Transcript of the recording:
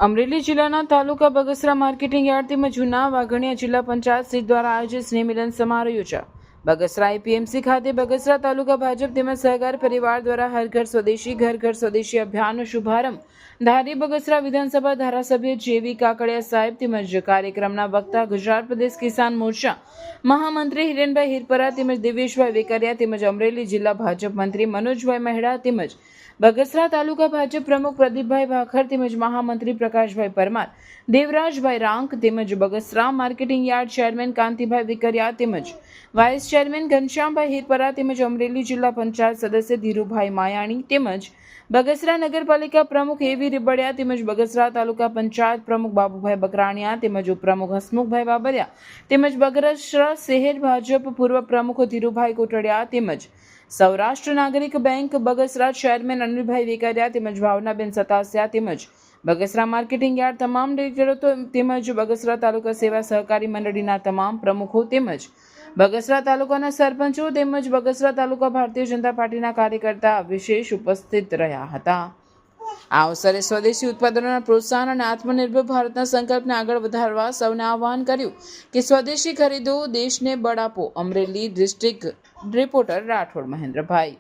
અમરેલી જિલ્લાના તાલુકા Bagasara marketing yard તેમજ જૂના વાઘણિયા જિલ્લા પંચાયત સીટ દ્વારા આયોજિત સ્નેહ મિલન સમારોહ યોજાયો. બગસરા એપીએમસી ખાતે બગસરા તાલુકા ભાજપ તેમજ સહકાર પરિવાર દ્વારા હર ઘર સ્વદેશી અભિયાનનો શુભારંભ ધારી બગસરા વિધાનસભા ધારાસભ્ય જેવી કાકડિયા સાહેબ તેમજ કાર્યક્રમના વક્તા ગુજરાત પ્રદેશ કિસાન મોરચા મહામંત્રી હિરેનભાઈ હિરપરા તેમજ દિવેશભાઈ વેકરિયા તેમજ અમરેલી જિલ્લા ભાજપ મંત્રી મનોજભાઈ મહેડા તેમજ બગસરા તાલુકા ભાજપ પ્રમુખ પ્રદીપભાઈ ભાખર તેમજ મહામંત્રી પ્રકાશભાઈ પરમાર, દેવરાજભાઈ રાંક તેમજ Bagasara marketing yard chairman Kantibhai Vikariya તેમજ વાઇસ ચેરમેન ઘનશ્યામભાઈ હિરપરા તેમજ અમરેલી જિલ્લા પંચાયત સદસ્ય ધીરુભાઈ માયાણી તેમજ બગસરા નગરપાલિકા પ્રમુખ એવી રીબડિયા તેમજ બગસરા તાલુકા પંચાયત પ્રમુખ બાબુભાઈ બકરાણિયા તેમજ ઉપપ્રમુખ હસમુખભાઈ બાબરિયા તેમજ બગસરા શહેર ભાજપ પૂર્વ પ્રમુખ ધીરુભાઈ કોટડિયા તેમજ સૌરાષ્ટ્ર નાગરિક બેંક બગસરા ચેરમેન અનિલભાઈ વેકરિયા તેમજ ભાવનાબેન સતાસિયા તેમજ બગસરા માર્કેટિંગ યાર્ડ તમામ ડિરેક્ટરો તેમજ બગસરા તાલુકા સેવા સહકારી મંડળીના તમામ પ્રમુખો તેમજ બગસરા તાલુકાના સરપંચો તેમજ બગસરા તાલુકા ભારતીય જનતા પાર્ટીના કાર્યકર્તા વિશેષ ઉપસ્થિત રહ્યા હતા. આ અવસરે સ્વદેશી ઉત્પાદનોના પ્રોત્સાહન અને આત્મનિર્ભર ભારતના સંકલ્પને આગળ વધારવા સૌને આહ્વાન કર્યું કે સ્વદેશી ખરીદો, દેશને બળ આપો. અમરેલી ડિસ્ટ્રિક્ટ રિપોર્ટર રાઠોડ મહેન્દ્રભાઈ.